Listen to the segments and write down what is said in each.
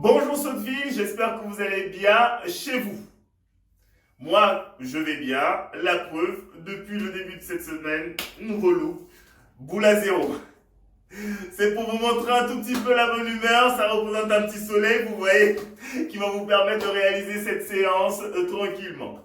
Bonjour Sotteville, j'espère que vous allez bien chez vous. Moi, je vais bien. La preuve, depuis le début de cette semaine, nouveau look, boule à zéro. C'est pour vous montrer un tout petit peu la bonne humeur, ça représente un petit soleil, vous voyez, qui va vous permettre de réaliser cette séance tranquillement.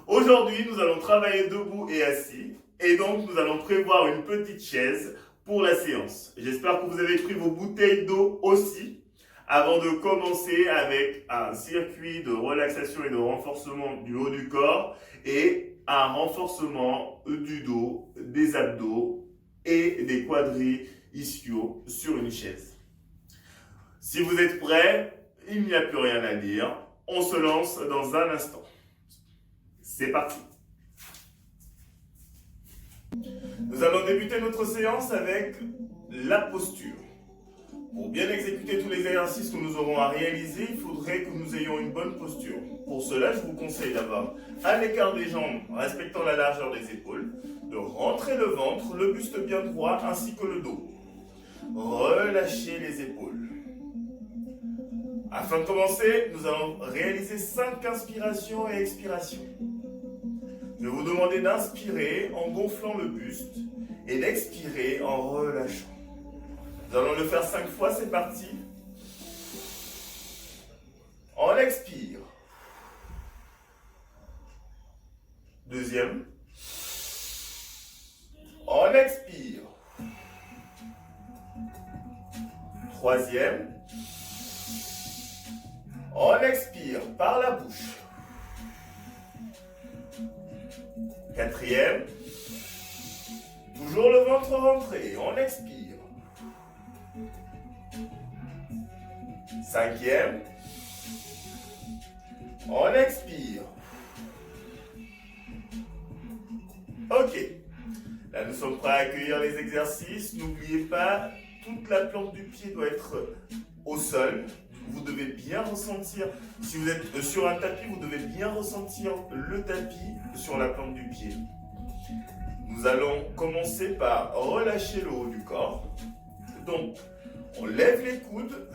Aujourd'hui, nous allons travailler debout et assis, et donc nous allons prévoir une petite chaise pour la séance. J'espère que vous avez pris vos bouteilles d'eau aussi, avant de commencer avec un circuit de relaxation et de renforcement du haut du corps et un renforcement du dos, des abdos et des quadri-ischios sur une chaise. Si vous êtes prêts, il n'y a plus rien à dire. On se lance dans un instant. C'est parti. Nous allons débuter notre séance avec la posture. Pour bien exécuter tous les exercices que nous aurons à réaliser, il faudrait que nous ayons une bonne posture. Pour cela, je vous conseille d'avoir à l'écart des jambes, respectant la largeur des épaules, de rentrer le ventre, le buste bien droit ainsi que le dos. Relâchez les épaules. Afin de commencer, nous allons réaliser 5 inspirations et expirations. Je vais vous demander d'inspirer en gonflant le buste et d'expirer en relâchant. Nous allons le faire 5 fois, c'est parti. On expire. Deuxième. On expire. Troisième. On expire par la bouche. Quatrième. Toujours le ventre rentré. On expire. Cinquième. On expire. Ok. Là, nous sommes prêts à accueillir les exercices. N'oubliez pas, toute la plante du pied doit être au sol. Vous devez bien ressentir, si vous êtes sur un tapis, vous devez bien ressentir le tapis sur la plante du pied. Nous allons commencer par relâcher le haut du corps. Donc, on lève les coudes.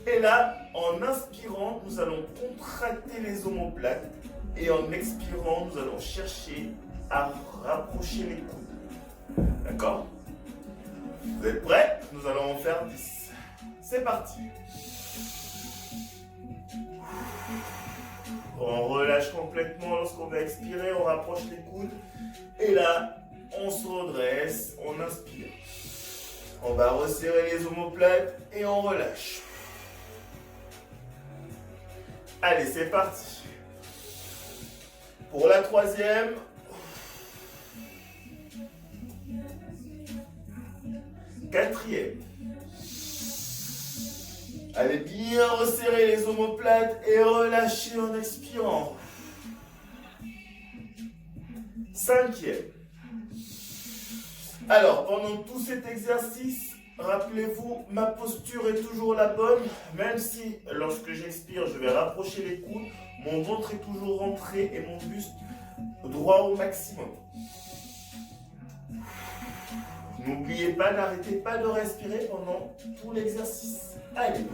Et là, en inspirant, nous allons contracter les omoplates. Et en expirant, nous allons chercher à rapprocher les coudes. D'accord? Vous êtes prêts? Nous allons en faire 10. C'est parti. On relâche complètement lorsqu'on va expirer, on rapproche les coudes. Et là, on se redresse, on inspire. On va resserrer les omoplates et on relâche. Allez, c'est parti. Pour la troisième. Quatrième. Allez, bien resserrer les omoplates et relâcher en expirant. Cinquième. Alors, pendant tout cet exercice, rappelez-vous, ma posture est toujours la bonne, même si lorsque j'expire, je vais rapprocher les coudes, mon ventre est toujours rentré et mon buste droit au maximum. N'oubliez pas, n'arrêtez pas de respirer pendant tout l'exercice. Allez,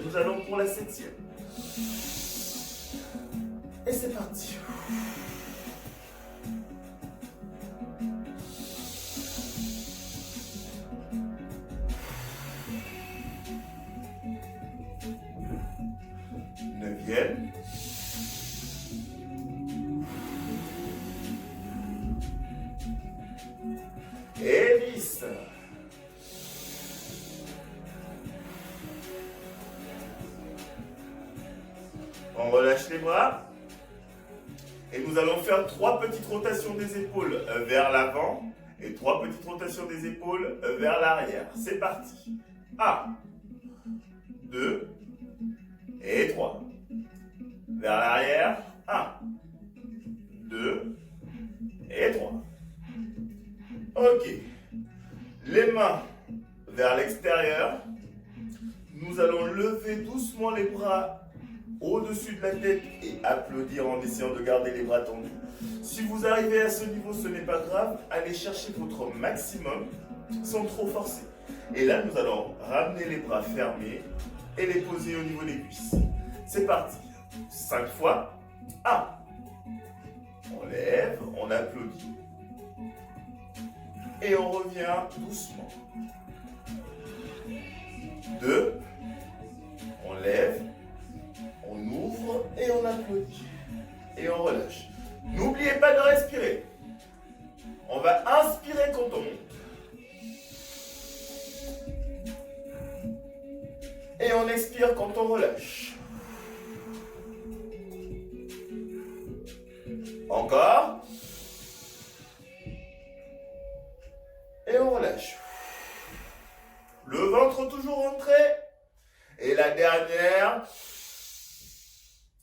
nous allons pour la 7e. Et c'est parti. Neuvième. Et 10. On relâche les bras. Et nous allons faire 3 petites rotations des épaules vers l'avant et 3 petites rotations des épaules vers l'arrière. C'est parti. 1, 2 et 3. Vers l'arrière. 1, 2 et 3. Ok. Les mains vers l'extérieur. Nous allons lever doucement les bras au-dessus de la tête et applaudir en essayant de garder les bras tendus. Si vous arrivez à ce niveau, ce n'est pas grave. Allez chercher votre maximum sans trop forcer. Et là, nous allons ramener les bras fermés et les poser au niveau des cuisses. C'est parti. 5 fois. 1. On lève, on applaudit. Et on revient doucement. 2. On lève, on ouvre et on applaudit. Et on relâche. N'oubliez pas de respirer. On va inspirer quand on monte. Et on expire quand on relâche. Encore. Et on relâche. Le ventre toujours rentré. Et la dernière.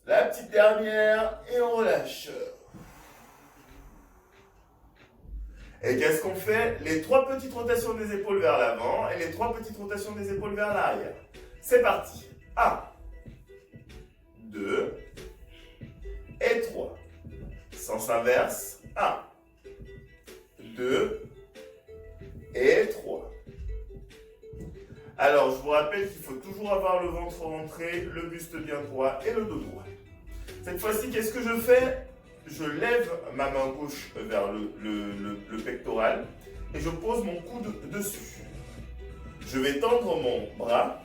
La petite dernière. Et on relâche. Et qu'est-ce qu'on fait? Les 3 petites rotations des épaules vers l'avant et les 3 petites rotations des épaules vers l'arrière. C'est parti. 1, 2 et 3. Sens inverse. 1, 2 et 3. Alors, je vous rappelle qu'il faut toujours avoir le ventre rentré, le buste bien droit et le dos droit. Cette fois-ci, qu'est-ce que je fais? Je lève ma main gauche vers le pectoral et je pose mon coude dessus. Je vais tendre mon bras,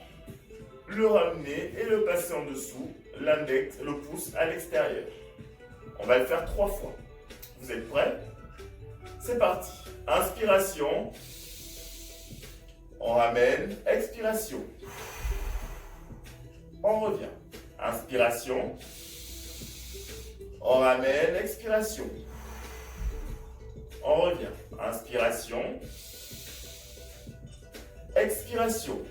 le ramener et le passer en dessous, l'index, le pouce à l'extérieur. On va le faire 3 fois. Vous êtes prêts? C'est parti. Inspiration. On ramène. Expiration. On revient. Inspiration. On ramène. Expiration. On revient. Inspiration. Expiration.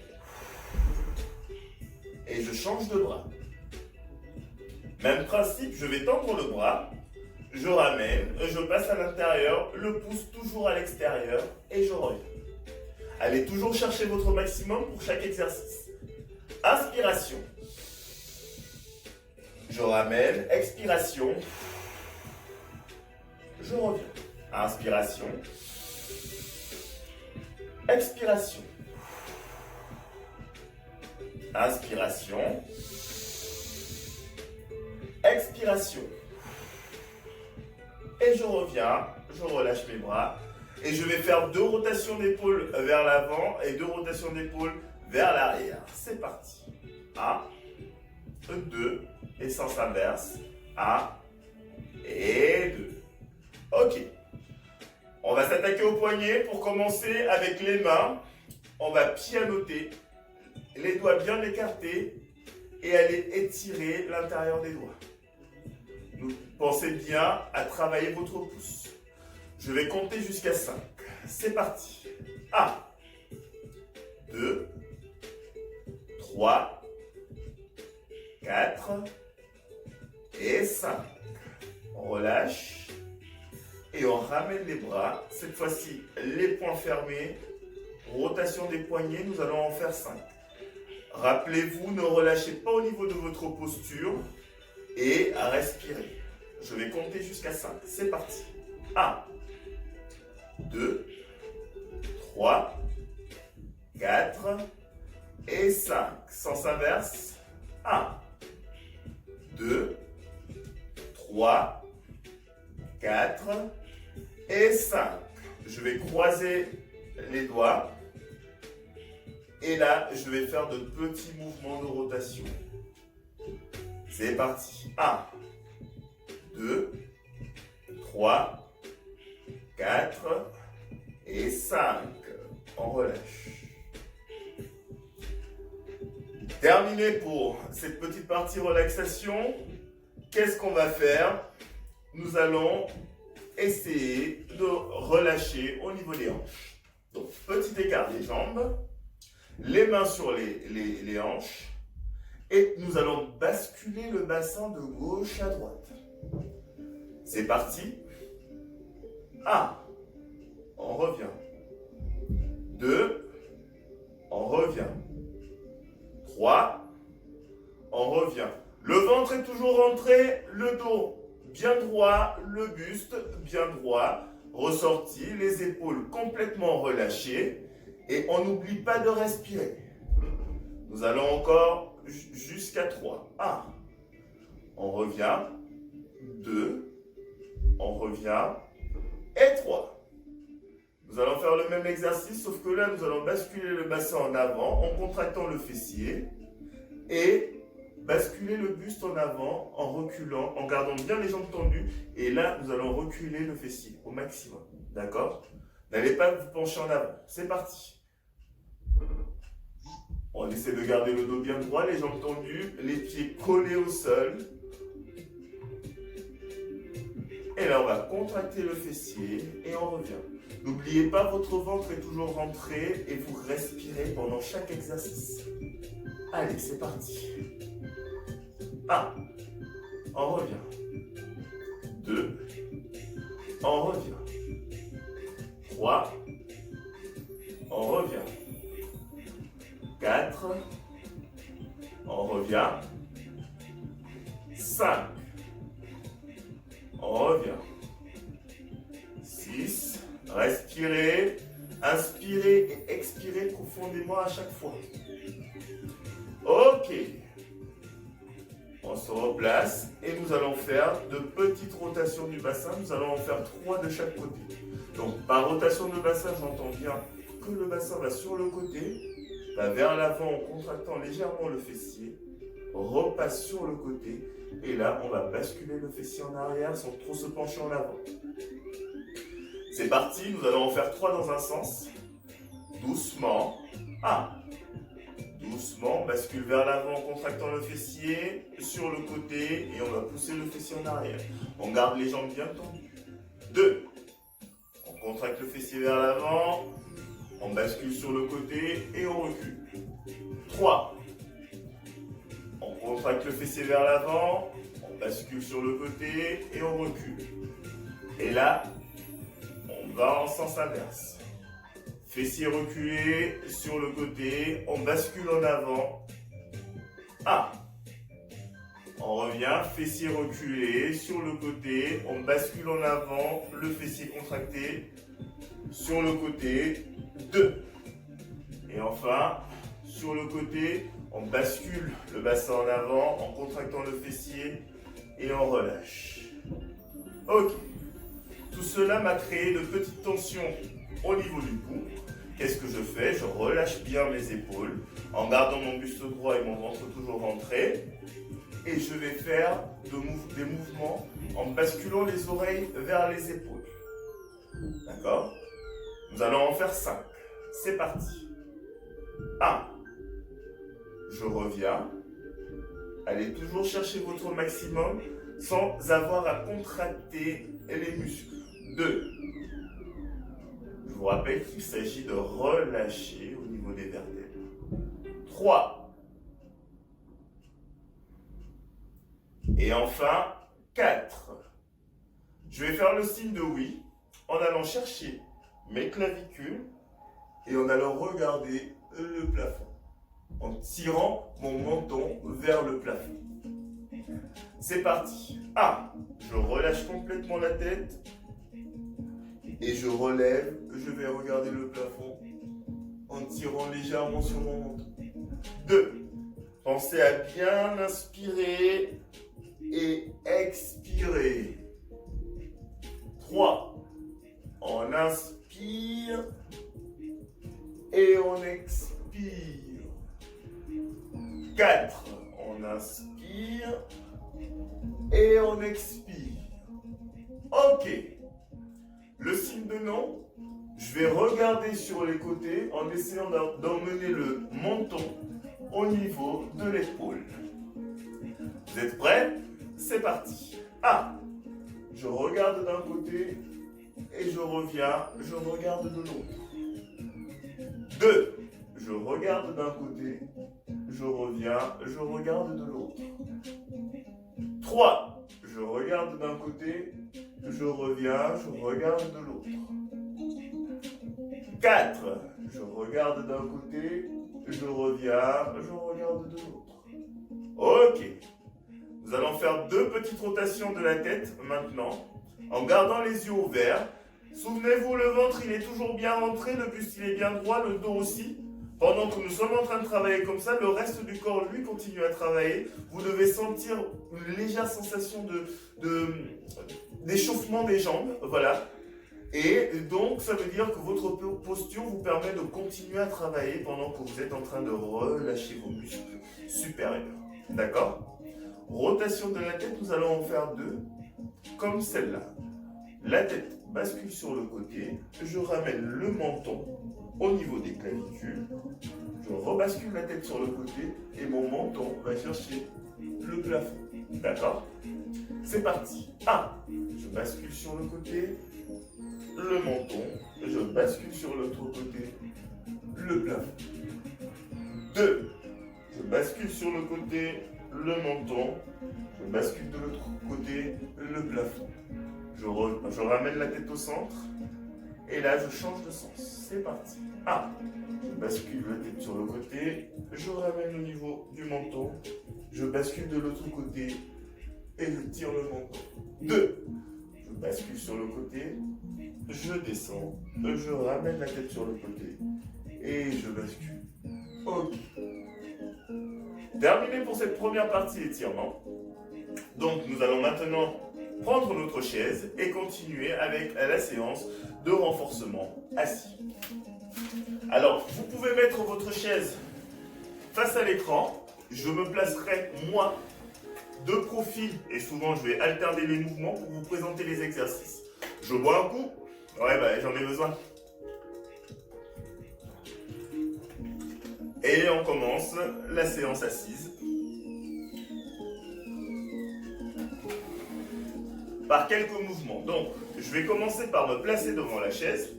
Et je change de bras. Même principe, je vais tendre le bras, je ramène, je passe à l'intérieur, le pouce toujours à l'extérieur et je reviens. Allez toujours chercher votre maximum pour chaque exercice. Inspiration. Je ramène, expiration. Je reviens. Inspiration. Expiration. Inspiration. Expiration. Et je reviens, je relâche mes bras. Et je vais faire 2 rotations d'épaule vers l'avant et 2 rotations d'épaule vers l'arrière. C'est parti. 1, 2, et sens inverse. 1 et 2. Ok. On va s'attaquer au poignet pour commencer avec les mains. On va pianoter, les doigts bien écartés et aller étirer l'intérieur des doigts. Pensez bien à travailler votre pouce. Je vais compter jusqu'à 5. C'est parti. 1, 2, 3, 4 et 5. On relâche et on ramène les bras. Cette fois-ci, les poings fermés. Rotation des poignets, nous allons en faire 5. Rappelez-vous, ne relâchez pas au niveau de votre posture et à respirer. Je vais compter jusqu'à 5. C'est parti. 1, 2, 3, 4 et 5. Sens inverse. 1, 2, 3, 4 et 5. Je vais croiser les doigts. Et là, je vais faire de petits mouvements de rotation. C'est parti. 1, 2, 3, 4 et 5. On relâche. Terminé pour cette petite partie relaxation. Qu'est-ce qu'on va faire? Nous allons essayer de relâcher au niveau des hanches. Donc, petit écart des jambes. Les mains sur les hanches et nous allons basculer le bassin de gauche à droite. C'est parti. 1, on revient. 2, on revient. 3, on revient. Le ventre est toujours rentré, le dos bien droit, le buste bien droit, ressorti, les épaules complètement relâchées. Et on n'oublie pas de respirer. Nous allons encore jusqu'à 3. 1. On revient. 2. On revient. Et 3. Nous allons faire le même exercice, sauf que là, nous allons basculer le bassin en avant en contractant le fessier et basculer le buste en avant en reculant, en gardant bien les jambes tendues. Et là, nous allons reculer le fessier au maximum. D'accord? N'allez pas vous pencher en avant. C'est parti. On essaie de garder le dos bien droit, les jambes tendues, les pieds collés au sol. Et là, on va contracter le fessier et on revient. N'oubliez pas, votre ventre est toujours rentré et vous respirez pendant chaque exercice. Allez, c'est parti. 1. On revient. 2. On revient. 3. On revient. 4. On revient. 5. On revient. 6. Respirez. Inspirez et expirez profondément à chaque fois. Ok. On se replace et nous allons faire de petites rotations du bassin. Nous allons en faire 3 de chaque côté. Donc, par rotation de bassin, j'entends bien que le bassin va sur le côté, va vers l'avant en contractant légèrement le fessier, repasse sur le côté, et là, on va basculer le fessier en arrière sans trop se pencher en avant. C'est parti, nous allons en faire 3 dans un sens. Doucement. 1. Doucement, on bascule vers l'avant en contractant le fessier, sur le côté, et on va pousser le fessier en arrière. On garde les jambes bien tendues. 2. On contracte le fessier vers l'avant, on bascule sur le côté et on recule. 3. On contracte le fessier vers l'avant, on bascule sur le côté et on recule. Et là, on va en sens inverse. Fessier reculé sur le côté, on bascule en avant. 1. On revient, fessier reculé sur le côté, on bascule en avant, le fessier contracté sur le côté. 2. Et enfin, sur le côté, on bascule le bassin en avant en contractant le fessier et on relâche. Ok. Tout cela m'a créé de petites tensions au niveau du cou. Qu'est-ce que je fais? Je relâche bien mes épaules en gardant mon buste droit et mon ventre toujours rentré. Et je vais faire des mouvements en basculant les oreilles vers les épaules. D'accord? Nous allons en faire 5. C'est parti. 1. Je reviens. Allez toujours chercher votre maximum sans avoir à contracter les muscles. 2. Je vous rappelle qu'il s'agit de relâcher au niveau des vertèbres. 3. Et enfin, 4. Je vais faire le signe de oui en allant chercher mes clavicules et en allant regarder le plafond. En tirant mon menton vers le plafond. C'est parti. 1. Je relâche complètement la tête et je relève. Je vais regarder le plafond en tirant légèrement sur mon menton. 2. Pensez à bien inspirer et expirer. 3. On inspire et on expire. 4. On inspire et on expire. Ok. Le signe de non, je vais regarder sur les côtés en essayant d'emmener le menton au niveau de l'épaule. Vous êtes prêts? C'est parti. 1. Je regarde d'un côté et je reviens, je regarde de l'autre. 2. Je regarde d'un côté, je reviens, je regarde de l'autre. 3. Je regarde d'un côté, je reviens, je regarde de l'autre. 4. Je regarde d'un côté, je reviens, je regarde de l'autre. Ok. Nous allons faire 2 petites rotations de la tête maintenant, en gardant les yeux ouverts. Souvenez-vous, le ventre il est toujours bien rentré, le buste il est bien droit, le dos aussi. Pendant que nous sommes en train de travailler comme ça, le reste du corps, lui, continue à travailler. Vous devez sentir une légère sensation d'échauffement des jambes, voilà. Et donc, ça veut dire que votre posture vous permet de continuer à travailler pendant que vous êtes en train de relâcher vos muscles supérieurs. D'accord? Rotation de la tête, nous allons en faire deux, comme celle-là. La tête bascule sur le côté, je ramène le menton au niveau des clavicules, je rebascule la tête sur le côté et mon menton va chercher le plafond. D'accord? C'est parti. 1. Je bascule sur le côté, le menton, je bascule sur l'autre côté, le plafond. 2. Je bascule sur le côté, le menton, je bascule de l'autre côté, le plafond. Je ramène la tête au centre et là je change de sens. C'est parti. 1. Je bascule la tête sur le côté, je ramène au niveau du menton, je bascule de l'autre côté et je tire le menton. 2. Je bascule sur le côté, je descends, je ramène la tête sur le côté et je bascule. Ok. Terminé pour cette première partie étirement. Donc nous allons maintenant prendre notre chaise et continuer avec la séance de renforcement assis. Alors, vous pouvez mettre votre chaise face à l'écran. Je me placerai, moi, de profil, et souvent je vais alterner les mouvements pour vous présenter les exercices. Je bois un coup. Ouais, j'en ai besoin. Et on commence la séance assise. Par quelques mouvements. Donc, je vais commencer par me placer devant la chaise.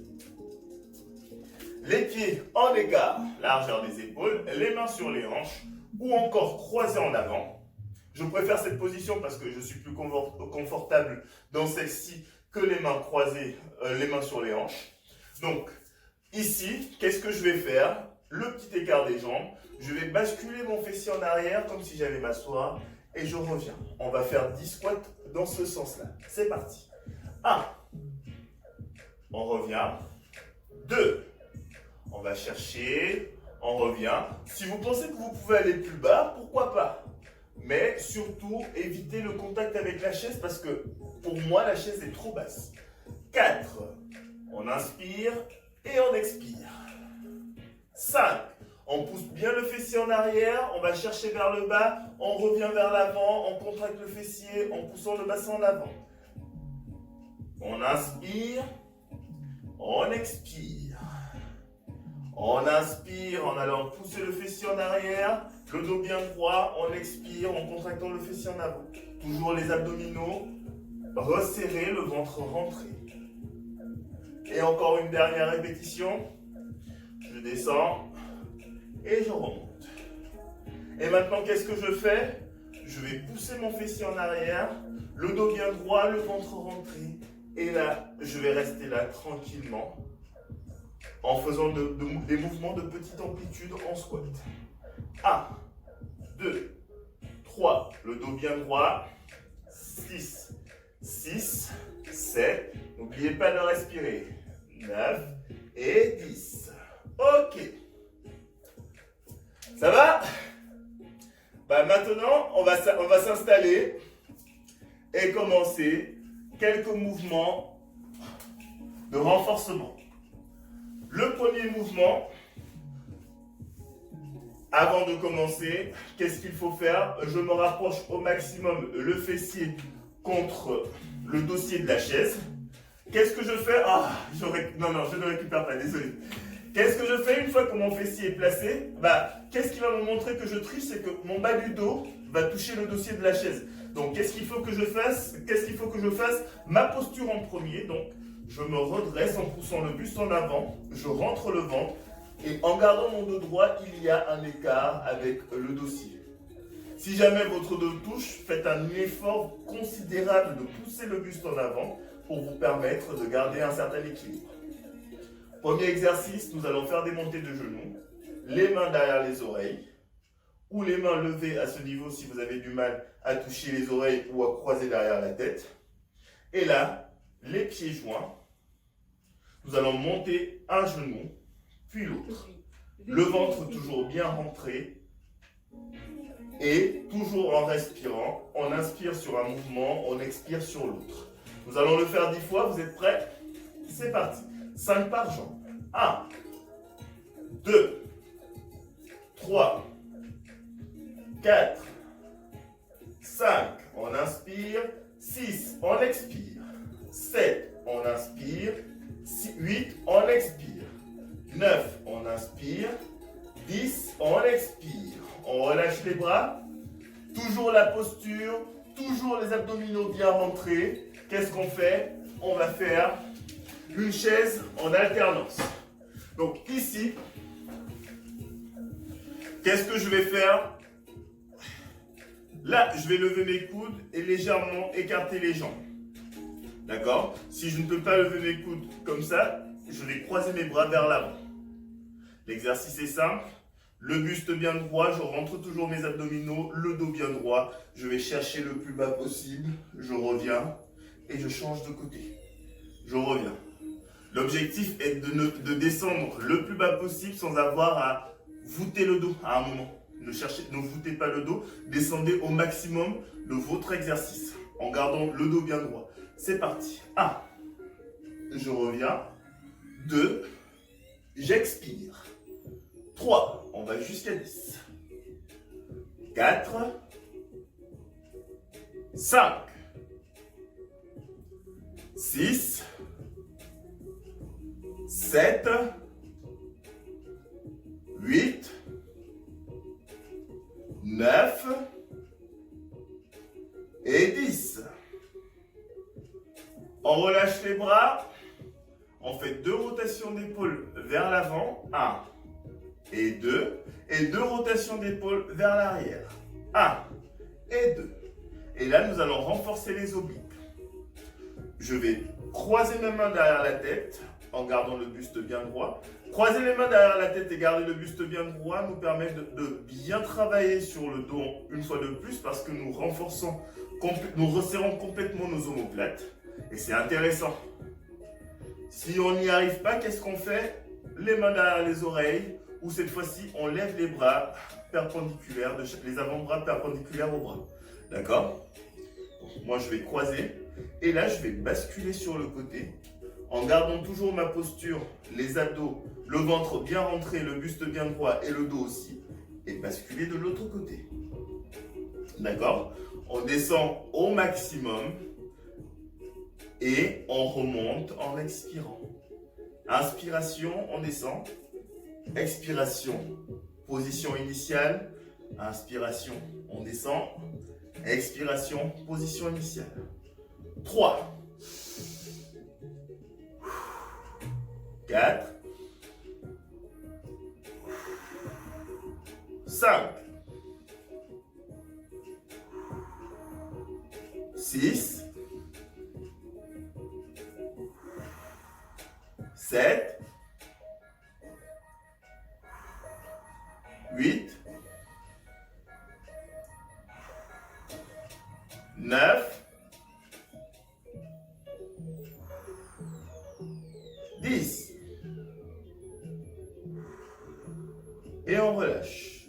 Les pieds en écart, largeur des épaules, les mains sur les hanches ou encore croisés en avant. Je préfère cette position parce que je suis plus confortable dans celle-ci que les mains croisées, les mains sur les hanches. Donc, ici, qu'est-ce que je vais faire? Le petit écart des jambes. Je vais basculer mon fessier en arrière comme si j'allais m'asseoir et je reviens. On va faire 10 squats dans ce sens-là. C'est parti. 1. On revient. 2. On va chercher. On revient. Si vous pensez que vous pouvez aller plus bas, pourquoi pas? Mais surtout, évitez le contact avec la chaise parce que pour moi, la chaise est trop basse. 4. On inspire et on expire. 5. On pousse bien le fessier en arrière, on va chercher vers le bas, on revient vers l'avant, on contracte le fessier en poussant le bassin en avant. On inspire, on expire. On inspire en allant pousser le fessier en arrière, le dos bien droit, on expire en contractant le fessier en avant. Toujours les abdominaux, resserrés, le ventre rentré. Et encore une dernière répétition. Je descends et je remonte. Et maintenant, qu'est-ce que je fais? Je vais pousser mon fessier en arrière, le dos bien droit, le ventre rentré. Et là, je vais rester là tranquillement en faisant des mouvements de petite amplitude en squat. 1, 2, 3, le dos bien droit. 6, 6, 7. N'oubliez pas de respirer. 9 et 10. Ok. Ça va? Maintenant, on va s'installer et commencer quelques mouvements de renforcement. Le premier mouvement, avant de commencer, qu'est-ce qu'il faut faire? Je me rapproche au maximum le fessier contre le dossier de la chaise. Qu'est-ce que je fais? Non, je ne récupère pas, désolé. Qu'est-ce que je fais une fois que mon fessier est placé? Qu'est-ce qui va me montrer que je triche? C'est que mon bas du dos va toucher le dossier de la chaise. Donc, qu'est-ce qu'il faut que je fasse? Ma posture en premier. Donc, je me redresse en poussant le buste en avant. Je rentre le ventre. Et en gardant mon dos droit, il y a un écart avec le dossier. Si jamais votre dos touche, faites un effort considérable de pousser le buste en avant pour vous permettre de garder un certain équilibre. Premier exercice, nous allons faire des montées de genoux, les mains derrière les oreilles, ou les mains levées à ce niveau si vous avez du mal à toucher les oreilles ou à croiser derrière la tête. Et là, les pieds joints, nous allons monter un genou, puis l'autre. Le ventre toujours bien rentré. Et toujours en respirant, on inspire sur un mouvement, on expire sur l'autre. Nous allons le faire 10 fois, vous êtes prêts? C'est parti. 5 par jambe. 1, 2, 3, 4, 5, on inspire. 6, on expire. 7, on inspire. 8, on expire. 9, on inspire. 10, on expire. On relâche les bras. Toujours la posture. Toujours les abdominaux bien rentrés. Qu'est-ce qu'on fait? On va faire une chaise en alternance. Donc ici, qu'est-ce que je vais faire? Là, je vais lever mes coudes et légèrement écarter les jambes. D'accord? Si je ne peux pas lever mes coudes comme ça, je vais croiser mes bras vers l'avant. L'exercice est simple. Le buste bien droit, je rentre toujours mes abdominaux, le dos bien droit. Je vais chercher le plus bas possible. Je reviens et je change de côté. Je reviens. L'objectif est de descendre le plus bas possible sans avoir à voûter le dos à un moment. Ne voûtez pas le dos, descendez au maximum de votre exercice en gardant le dos bien droit. C'est parti. 1, je reviens. 2, j'expire. 3, on va jusqu'à 10. 4, 5, 6, 7, 8, 9 et 10. On relâche les bras. On fait 2 rotations d'épaule vers l'avant. 1 et 2. Et 2 rotations d'épaule vers l'arrière. 1 et 2. Et là, nous allons renforcer les obliques. Je vais croiser mes mains derrière la tête en gardant le buste bien droit. Croiser les mains derrière la tête et garder le buste bien droit nous permet de bien travailler sur le dos une fois de plus parce que nous resserrons complètement nos omoplates. Et c'est intéressant. Si on n'y arrive pas, qu'est-ce qu'on fait? Les mains derrière les oreilles, ou cette fois-ci, on lève les bras perpendiculaires, les avant-bras perpendiculaires aux bras. D'accord? Moi, je vais croiser. Et là, je vais basculer sur le côté en gardant toujours ma posture, les abdos, le ventre bien rentré, le buste bien droit et le dos aussi. Et basculer de l'autre côté. D'accord? On descend au maximum. Et on remonte en expirant. Inspiration, on descend. Expiration, position initiale. Inspiration, on descend. Expiration, position initiale. 3. 4. 5. 6. 7, 8, 9, 10. Et on relâche.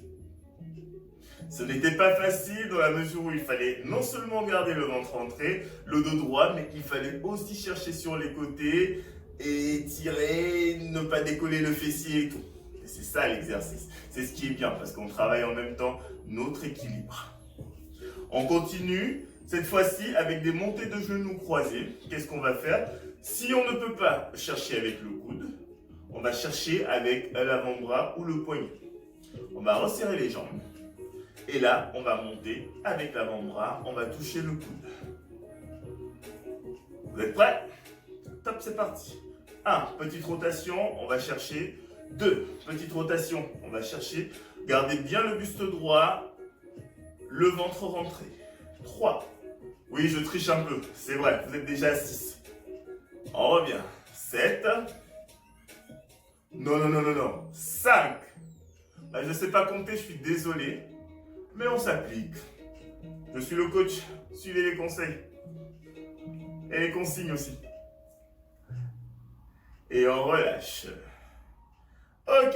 Ce n'était pas facile dans la mesure où il fallait non seulement garder le ventre rentré, le dos droit, mais il fallait aussi chercher sur les côtés et tirer, ne pas décoller le fessier et tout. Et c'est ça l'exercice. C'est ce qui est bien parce qu'on travaille en même temps notre équilibre. On continue, cette fois-ci avec des montées de genoux croisés. Qu'est-ce qu'on va faire? Si on ne peut pas chercher avec le coude, on va chercher avec l'avant-bras ou le poignet. On va resserrer les jambes. Et là, on va monter avec l'avant-bras, on va toucher le coude. Vous êtes prêts? Top, c'est parti. 1, petite rotation, on va chercher. 2, petite rotation, on va chercher. Gardez bien le buste droit, le ventre rentré. 3, oui, je triche un peu, c'est vrai, vous êtes déjà à 6. On revient. 7, non. 5, je ne sais pas compter, je suis désolé, mais on s'applique. Je suis le coach, suivez les conseils. Et les consignes aussi. Et on relâche. Ok.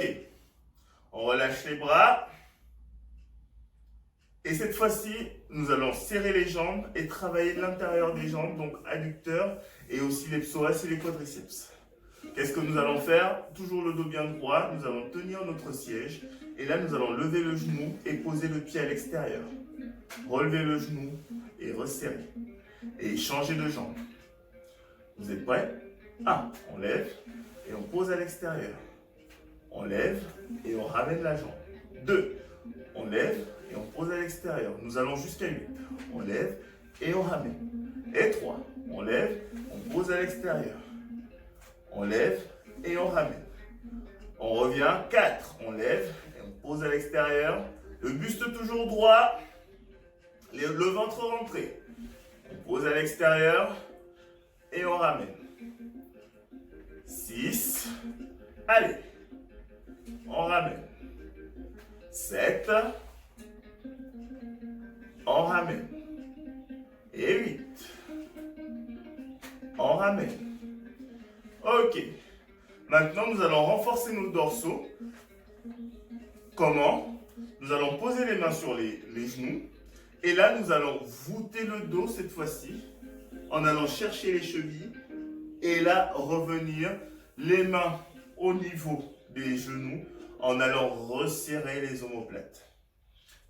On relâche les bras. Et cette fois-ci, nous allons serrer les jambes et travailler l'intérieur des jambes, donc adducteurs et aussi les psoas et les quadriceps. Qu'est-ce que nous allons faire? Toujours le dos bien droit, nous allons tenir notre siège et là nous allons lever le genou et poser le pied à l'extérieur. Relever le genou et resserrer. Et changer de jambe. Vous êtes prêts? 1. On lève et on pose à l'extérieur. On lève et on ramène la jambe. 2. On lève et on pose à l'extérieur. Nous allons jusqu'à 8. On lève et on ramène. Et 3. On lève, on pose à l'extérieur. On lève et on ramène. On revient. 4. On lève et on pose à l'extérieur. Le buste toujours droit. Le ventre rentré. On pose à l'extérieur et on ramène. 6. Allez. On ramène. 7. On ramène. Et 8. On ramène. Ok. Maintenant, nous allons renforcer nos dorsaux. Comment? Nous allons poser les mains sur les genoux. Et là, nous allons voûter le dos cette fois-ci. En allant chercher les chevilles. Et là, revenir les mains au niveau des genoux. En allant resserrer les omoplates.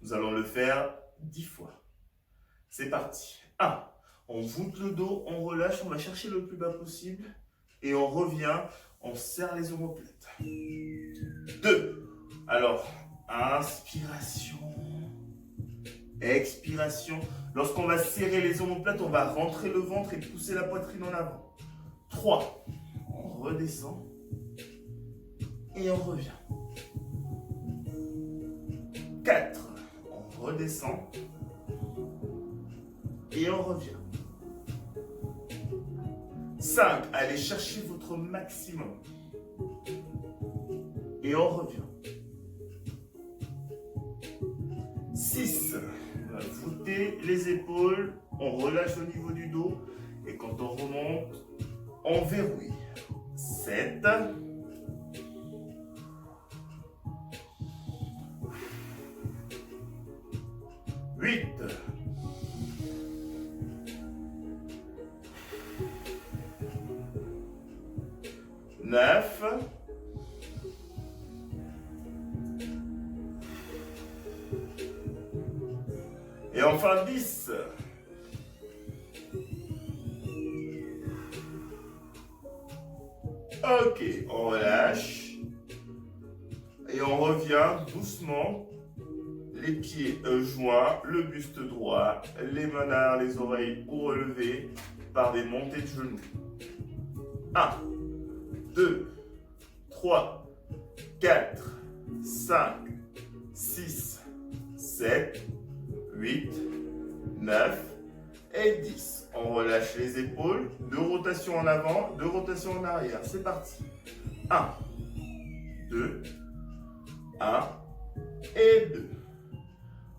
Nous allons le faire 10 fois. C'est parti. 1. On voûte le dos, on relâche, on va chercher le plus bas possible. Et on revient, on serre les omoplates. 2. Alors, inspiration. Expiration. Lorsqu'on va serrer les omoplates, on va rentrer le ventre et pousser la poitrine en avant. 3. On redescend. Et on revient. 4. On redescend. Et on revient. 5. Allez chercher votre maximum. Et on revient. 6. On va voûter les épaules. On relâche au niveau du dos. Et quand on remonte, on verrouille. 7. 8. 9. 10. Ok, on relâche. Et on revient doucement. Les pieds joints, le buste droit, les mains derrière les oreilles ou relevés par des montées de genoux. 1, 2, 3, 4, 5, 6, 7, 8, 9 et 10. On relâche les épaules, 2 rotations en avant, 2 rotations en arrière. C'est parti. 1, 2, 1 et 2.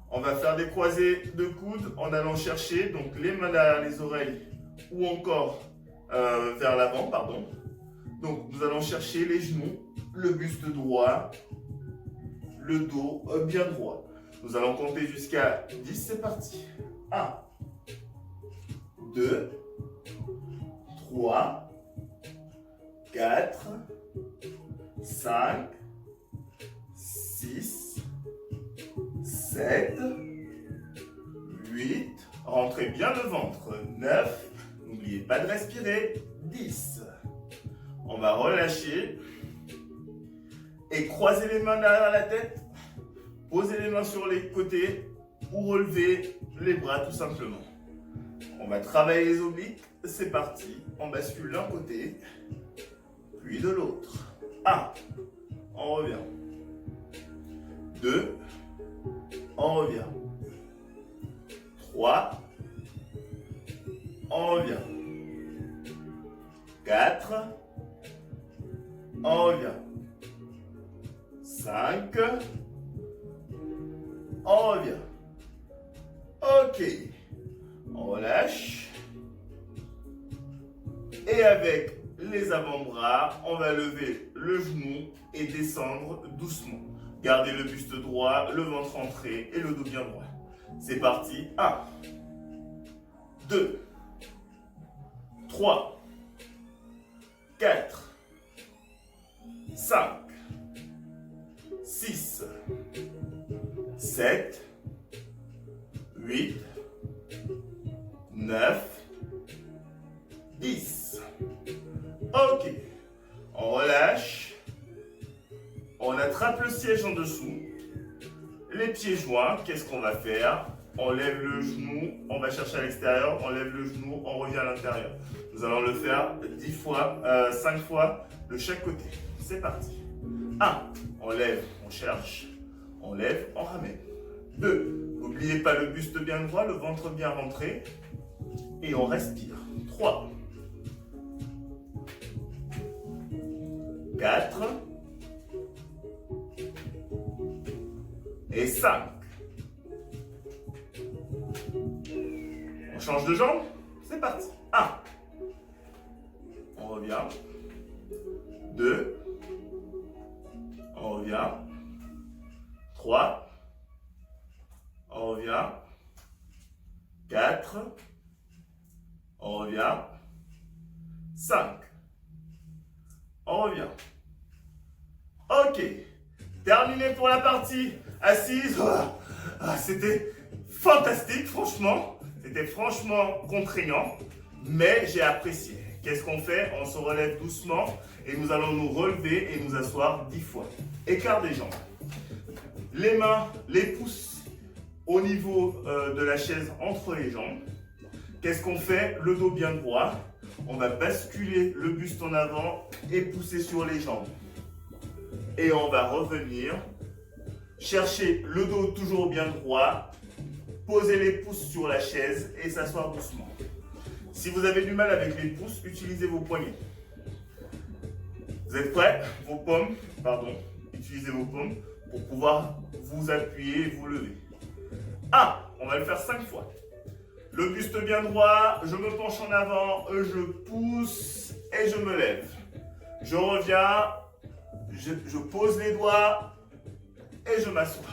On va faire des croisés de coudes en allant chercher donc les mains derrière les oreilles ou encore vers l'avant, pardon. Donc nous allons chercher les genoux, le buste droit, le dos bien droit. Nous allons compter jusqu'à 10, c'est parti. 1, 2, 3, 4, 5, 6, 7, 8, rentrez bien le ventre, 9, n'oubliez pas de respirer, 10. On va relâcher et croiser les mains derrière la tête, poser les mains sur les côtés ou relever les bras tout simplement. On va travailler les obliques, c'est parti, on bascule d'un côté, puis de l'autre. 1, on revient. 2, on revient. 3, on revient. 4, on revient. 5, on revient. Ok, on relâche. Et avec les avant-bras, on va lever le genou et descendre doucement. Gardez le buste droit, le ventre rentré et le dos bien droit. C'est parti. 1, 2, 3, 4, 5, 6, 7, 8, 9, 10. Ok. On relâche. On attrape le siège en dessous. Les pieds joints. Qu'est-ce qu'on va faire? On lève le genou. On va chercher à l'extérieur. On lève le genou. On revient à l'intérieur. Nous allons le faire 10 fois, 5 fois de chaque côté. C'est parti. 1. On lève. On cherche. On lève. On ramène. 2. N'oubliez pas le buste bien droit. Le ventre bien rentré. Et on respire. 3. 4 et 5. On change de jambe. C'est parti. 1. On revient. 2. On revient. 3. On revient. 4. On revient. 5. On revient. Ok. Terminé pour la partie assise. C'était fantastique, franchement. C'était franchement contraignant, mais j'ai apprécié. Qu'est-ce qu'on fait? On se relève doucement et nous allons nous relever et nous asseoir 10 fois. Écart des jambes. Les mains, les pouces au niveau de la chaise entre les jambes. Qu'est-ce qu'on fait? Le dos bien droit. On va basculer le buste en avant et pousser sur les jambes. Et on va revenir, chercher le dos toujours bien droit, poser les pouces sur la chaise et s'asseoir doucement. Si vous avez du mal avec les pouces, utilisez vos poignets. Vous êtes prêts? Utilisez vos paumes pour pouvoir vous appuyer et vous lever. 1. On va le faire 5 fois. Le buste bien droit, je me penche en avant, je pousse et je me lève. Je reviens, je pose les doigts et je m'assois.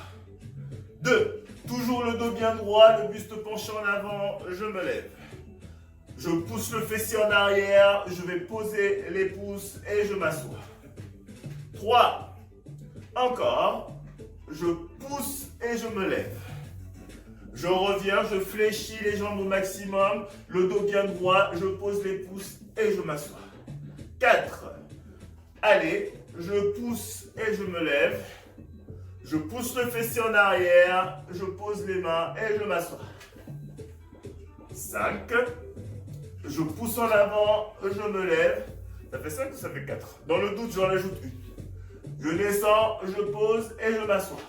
2. Toujours le dos bien droit, le buste penché en avant, je me lève. Je pousse le fessier en arrière, je vais poser les pouces et je m'assois. 3. Encore, je pousse et je me lève. Je reviens, je fléchis les jambes au maximum, le dos bien droit, je pose les pouces et je m'assois. 4. Allez, je pousse et je me lève. Je pousse le fessier en arrière, je pose les mains et je m'assois. 5. Je pousse en avant, je me lève. Ça fait 5 ou ça fait 4? Dans le doute, j'en ajoute une. Je descends, je pose et je m'assois.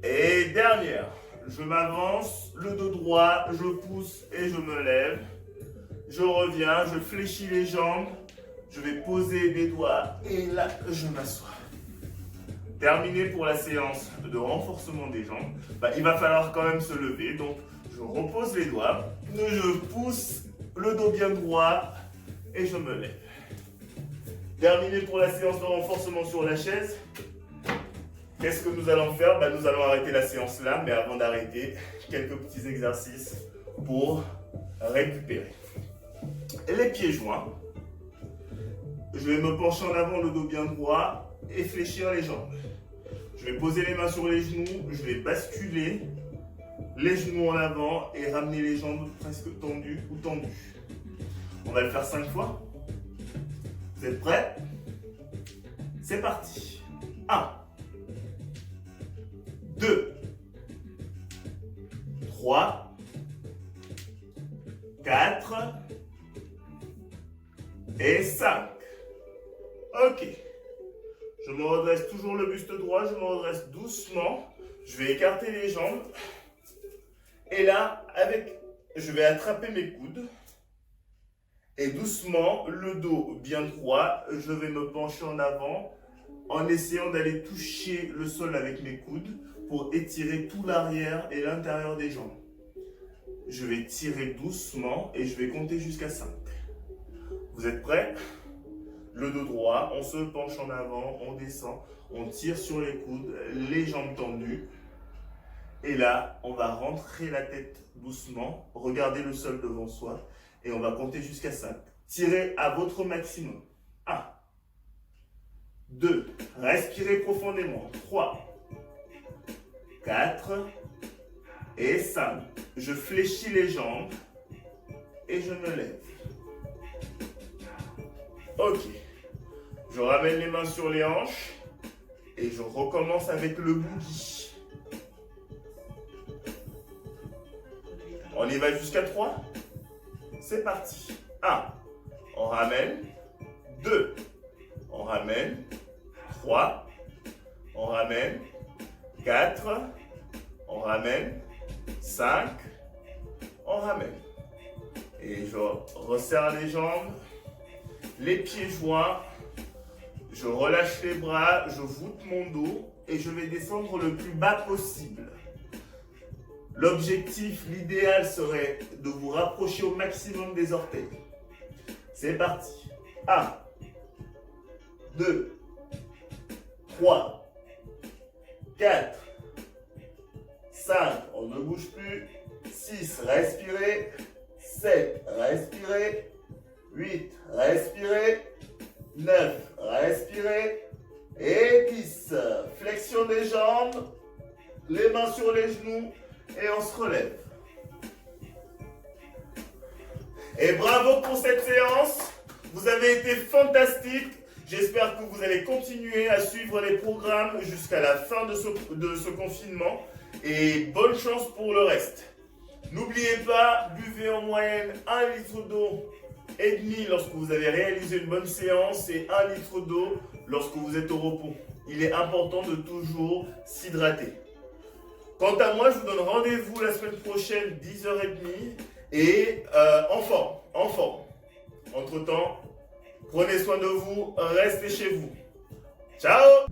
Et dernière. Je m'avance, le dos droit, je pousse et je me lève. Je reviens, je fléchis les jambes. Je vais poser les doigts et là, je m'assois. Terminé pour la séance de renforcement des jambes. Il va falloir quand même se lever. Donc, je repose les doigts. Je pousse le dos bien droit et je me lève. Terminé pour la séance de renforcement sur la chaise. Qu'est-ce que nous allons faire? Nous allons arrêter la séance là, mais avant d'arrêter, quelques petits exercices pour récupérer. Les pieds joints. Je vais me pencher en avant, le dos bien droit et fléchir les jambes. Je vais poser les mains sur les genoux, je vais basculer les genoux en avant et ramener les jambes presque tendues ou tendues. On va le faire 5 fois. Vous êtes prêts? C'est parti. 1. 2, 3, 4 et 5. Ok. Je me redresse toujours le buste droit, je me redresse doucement. Je vais écarter les jambes. Et là, je vais attraper mes coudes. Et doucement, le dos bien droit, je vais me pencher en avant en essayant d'aller toucher le sol avec mes coudes pour étirer tout l'arrière et l'intérieur des jambes. Je vais tirer doucement et je vais compter jusqu'à 5. Vous êtes prêts? le dos droit, on se penche en avant, on descend, on tire sur les coudes, les jambes tendues. Et là, on va rentrer la tête doucement, regarder le sol devant soi et on va compter jusqu'à 5. Tirez à votre maximum. 1, 2, respirez profondément. 3, 4 et 5. Je fléchis les jambes et je me lève. Ok. Je ramène les mains sur les hanches et je recommence avec le boogie. On y va jusqu'à 3. C'est parti. 1. On ramène. 2. On ramène. 3. On ramène. 4. On ramène. 5. On ramène. Et je resserre les jambes. Les pieds joints. Je relâche les bras. Je voûte mon dos. Et je vais descendre le plus bas possible. L'objectif, l'idéal serait de vous rapprocher au maximum des orteils. C'est parti. 1, 2, 3, 4, 5, on ne bouge plus. 6, respirez. 7, respirez. 8, respirez. 9, respirez. Et 10, flexion des jambes. Les mains sur les genoux. Et on se relève. Et bravo pour cette séance. Vous avez été fantastique. J'espère que vous allez continuer à suivre les programmes jusqu'à la fin de ce confinement. Et bonne chance pour le reste. N'oubliez pas, buvez en moyenne 1 litre d'eau et demi lorsque vous avez réalisé une bonne séance et 1 litre d'eau lorsque vous êtes au repos. Il est important de toujours s'hydrater. Quant à moi, je vous donne rendez-vous la semaine prochaine, 10h30, et en forme. Entre-temps, prenez soin de vous, restez chez vous. Ciao!